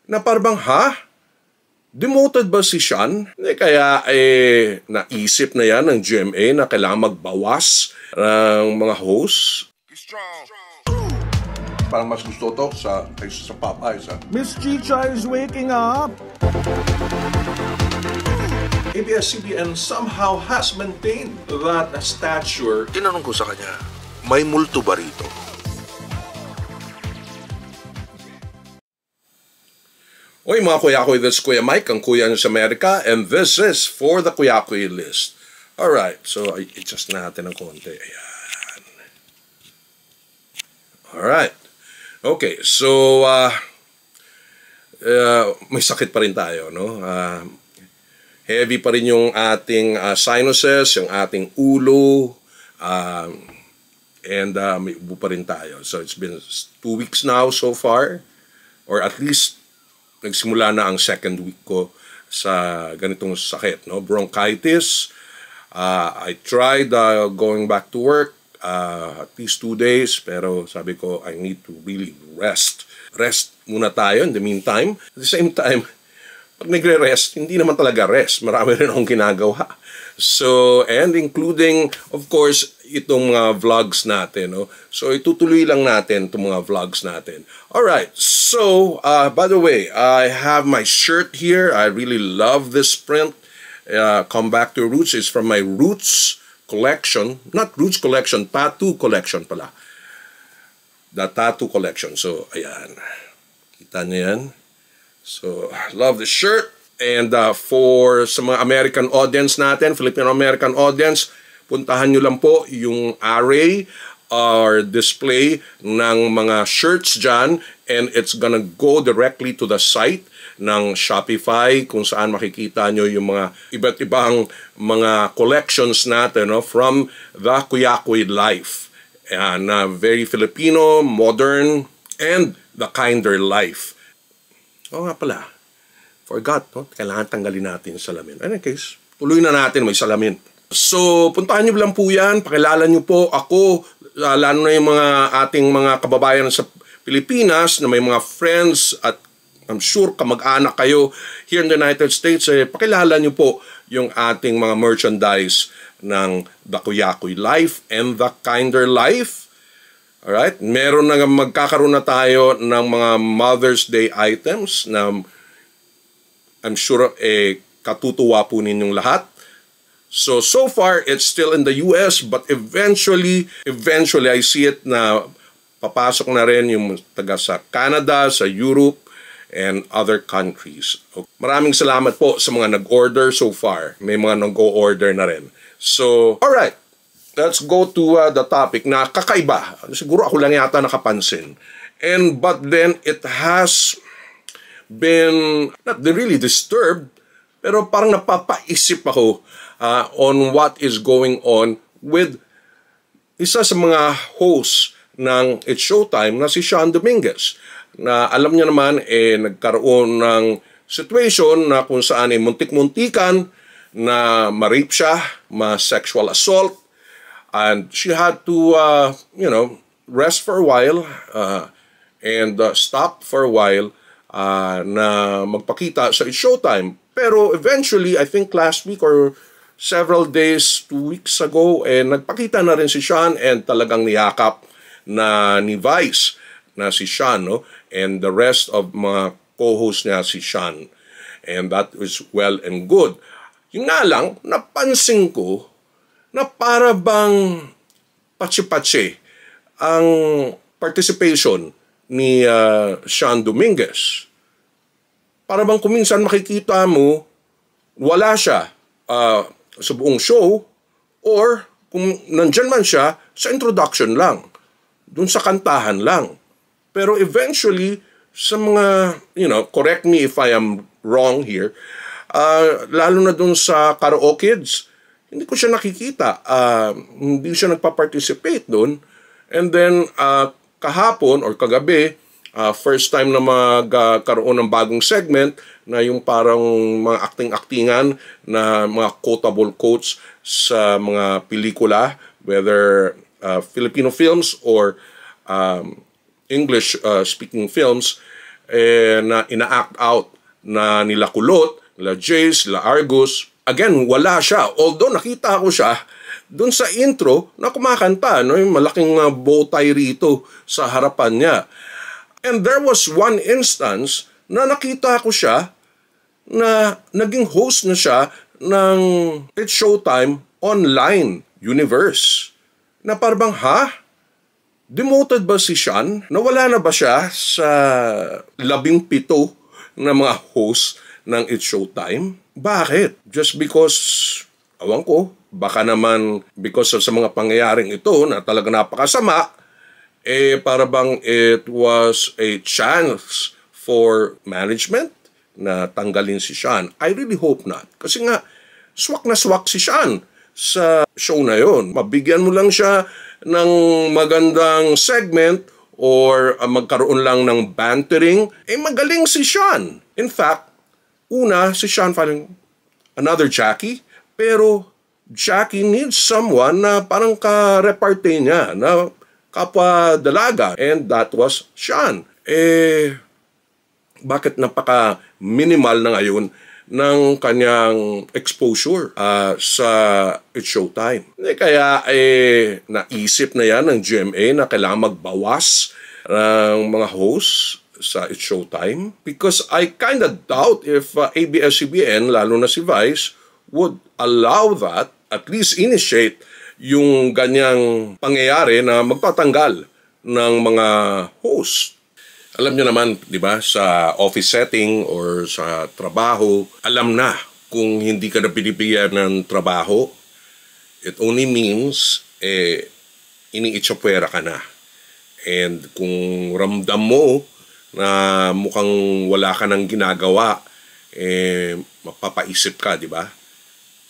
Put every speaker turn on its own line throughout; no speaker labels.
na parang, demoted ba si Sean? Kaya naisip na yan ng GMA na kailangan magbawas ng mga hosts. Parang mas gusto to sa Popeyes.
Miss Chicha is waking up!
ABS-CBN somehow has maintained that stature.
Tinanong ko sa kanya, may multo ba rito?
Oy mga Kuyakoy, this is Kuya Mike, ang Kuya sa Amerika, and this is for the Kuyakoy list. Alright, so i-adjust natin ng konti. Ayan. Alright. Okay, so may sakit pa rin tayo, no? Heavy pa rin yung ating sinuses, yung ating ulo, and may ubo pa rin tayo. So it's been 2 weeks now so far, or at least nagsimula na ang second week ko sa ganitong sakit, no? Bronchitis. I tried going back to work at least 2 days, pero sabi ko, I need to really rest. Rest muna tayo in the meantime. At the same time, pag nagre-rest, hindi naman talaga rest. Marami rin akong ginagawa. So, and including, of course, itong mga vlogs natin. No? So, itutuloy lang natin itong mga vlogs natin. Alright, so, by the way, I have my shirt here. I really love this print. Come Back to Roots is from my Roots collection. Not Roots collection, Tattoo collection pala. The Tattoo collection. So, ayan. Kita niyo yan? So, love the shirt. And for sa mga American audience natin, Filipino-American audience, puntahan nyo lang po yung array or display ng mga shirts dyan, and it's gonna go directly to the site ng Shopify kung saan makikita nyo yung mga iba't ibang mga collections natin, no, from the Kuyakoy life. Na very Filipino, modern, and the kinder life. Oo nga pala. Forgot, no? Kailangan tanggalin natin yung salamin. In any case, tuloy na natin may salamin. So, puntahan nyo lang po yan. Pakilala nyo po ako, lalo na yung mga ating mga kababayan sa Pilipinas na may mga friends at I'm sure kamag-anak kayo here in the United States. Pakilala nyo po yung ating mga merchandise ng The Kuyakoy Life and The Kinder Life. Alright? Meron na magkakaroon na tayo ng mga Mother's Day items na I'm sure katutuwa po ninyong lahat. So far, it's still in the US, but eventually I see it na papasok na rin yung taga sa Canada, sa Europe, and other countries. Okay. Maraming salamat po sa mga nag-order so far. May mga nag-o-order na rin. So, alright. Let's go to the topic na kakaiba. Siguro ako lang yata nakapansin. But then, it has been not really disturbed, pero parang napapaisip ako on what is going on with isa sa mga hosts ng It's Showtime na si Sean Dominguez. Na alam niya naman, nagkaroon ng situation na kung saan muntik-muntikan na ma-rape siya, ma-sexual assault, and she had to, rest for a while and stop for a while na magpakita sa It's Showtime. Pero eventually, I think last week or several days, 2 weeks ago, nagpakita na rin si Sean and talagang niyakap na ni Vice na si Sean, no? And the rest of mga co-host niya si Sean. And that was well and good. Yung nga lang, napansin ko na para bang patsi-patsi ang participation ni Sean Dominguez. Para bang kuminsan makikita mo, wala siya sa buong show, or kung nandyan man siya, sa introduction lang, dun sa kantahan lang. Pero eventually, sa mga, correct me if I am wrong here, lalo na dun sa Karaoke Kids, hindi ko siya nakikita. Hindi siya nagpa-participate dun. And then, kahapon or kagabi, first time na magkaroon ng bagong segment na yung parang mga acting-actingan na mga quotable quotes sa mga pelikula, whether Filipino films or English speaking films, na ina-act out na nila Kulot, nila Jace, nila Argus. Again, wala siya. Although nakita ko siya doon sa intro na kumakanta, no? Yung malaking bow tie rito sa harapan niya. And there was one instance na nakita ko siya na naging host na siya ng It's Showtime online universe. Na parang, demoted ba si Sean? Nawala na ba siya sa 17 na mga host ng It's Showtime? Bakit? Just because, awan ko, baka naman because sa mga pangyayaring ito na talaga napakasama, para bang it was a chance for management na tanggalin si Sean. I really hope not. Kasi nga, swak na swak si Sean sa show na yon. Mabigyan mo lang siya ng magandang segment or magkaroon lang ng bantering, magaling si Sean. In fact, una, si Sean parang another Jackie, pero Jackie needs someone na parang ka-reparte niya, na kapwa dalaga, and that was Sean. Bakit napaka-minimal na ngayon ng kanyang exposure sa It's Showtime? Kaya naisip na yan ng GMA na kailangan magbawas ng mga hosts sa It's Showtime, because I kind of doubt if ABS-CBN, lalo na si Vice, would allow that, at least initiate yung ganyang pangyayari na magtatanggal ng mga host. Alam niyo naman, di ba, sa office setting or sa trabaho, alam na kung hindi ka na binibigyan ng trabaho, it only means iniitsapwera ka na. And kung ramdam mo na mukhang wala ka nang ginagawa, mapapaisip ka, di ba?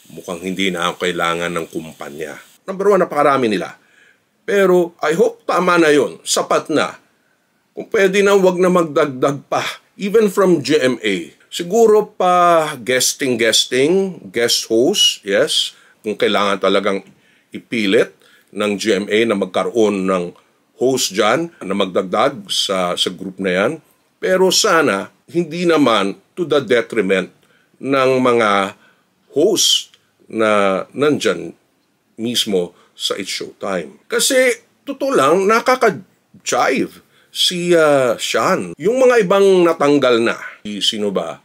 Mukhang hindi na ako kailangan ng kumpanya. Number one, napakarami nila. Pero I hope tama na yun. Sapat na. Kung pwede na, wag na magdagdag pa. Even from GMA. Siguro pa guest host, yes. Kung kailangan talagang ipilit ng GMA na magkaroon ng host dyan, na magdagdag sa group na yan. Pero sana, hindi naman to the detriment ng mga host na nandyan mismo sa It's Showtime. Kasi, totoo lang, nakaka-jive si Sean. Yung mga ibang natanggal na, sino ba?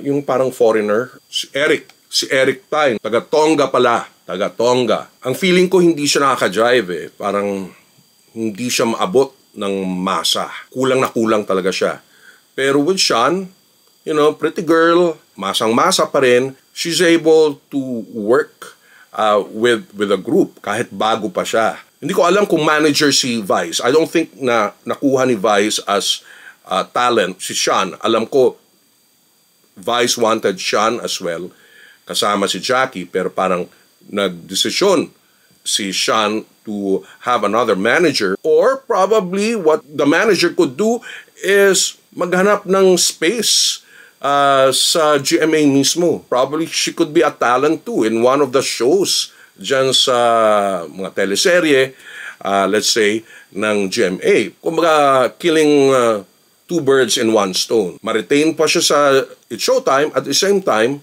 Yung parang foreigner, si Eric. Si Eric Tyne, taga-Tonga pala. Taga-Tonga. Ang feeling ko hindi siya nakaka-jive Parang hindi siya maabot ng masa. Kulang na kulang talaga siya. Pero with Sean, pretty girl, masang-masa pa rin, she's able to work with a group kahit bago pa siya. Hindi ko alam kung manager si Vice. I don't think na nakuha ni Vice as talent si Sean. Alam ko Vice wanted Sean as well, kasama si Jackie, pero parang nagdesisyon si Sean to have another manager, or probably what the manager could do is maghanap ng space sa GMA mismo. Probably she could be a talent too in one of the shows dyan sa mga teleserye, let's say, ng GMA. Kumbaga, killing two birds in one stone. Ma-retain pa siya sa It's Showtime, at the same time,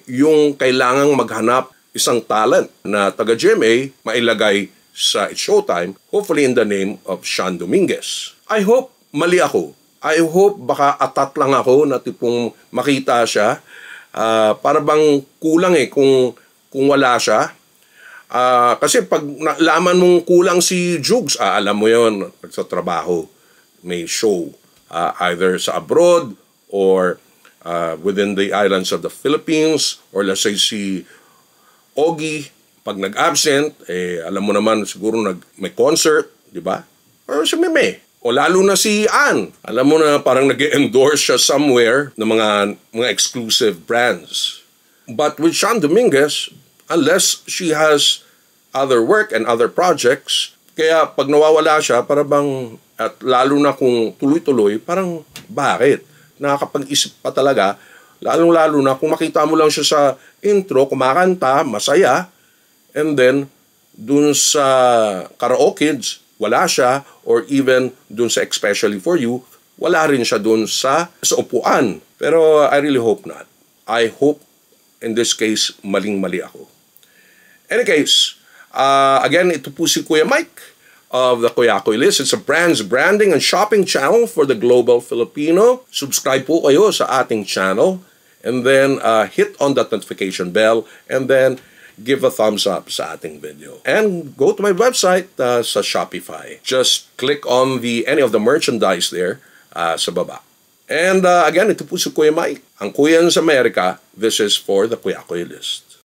yung kailangang maghanap isang talent na taga-GMA, mailagay sa It's Showtime, hopefully in the name of Sean Dominguez. I hope mali ako. I hope baka atat lang ako na tipong makita siya. Para bang kulang kung wala siya. Kasi pag nalaman mong kulang si Jugs, alam mo yon, sa trabaho, may show. Either sa abroad or within the islands of the Philippines, or let's say si Ogie, pag nag-absent, alam mo naman siguro may concert, di ba? Or si Meme. O lalo na si Ann. Alam mo na parang nag-endorse siya somewhere ng mga exclusive brands. But with Sean Dominguez, unless she has other work and other projects, kaya pag nawawala siya, para bang, at lalo na kung tuloy-tuloy, parang bakit? Nakakapag-isip pa talaga, lalong-lalo na kung makita mo lang siya sa intro, kumakanta, masaya, and then, dun sa karaoke, wala siya, or even dun sa Especially For You, wala rin siya dun sa upuan. Pero I really hope not. I hope in this case, maling-mali ako. Any case, again, ito po si Kuya Mike of the Kuyakoy List. It's a branding and shopping channel for the global Filipino. Subscribe po kayo sa ating channel and then hit on that notification bell and then give a thumbs up sa ating video. And go to my website sa Shopify. Just click on any of the merchandise there sa baba. And again, ito po si Kuya Mike. Ang Kuya sa Amerika, this is for the Kuyakoy List.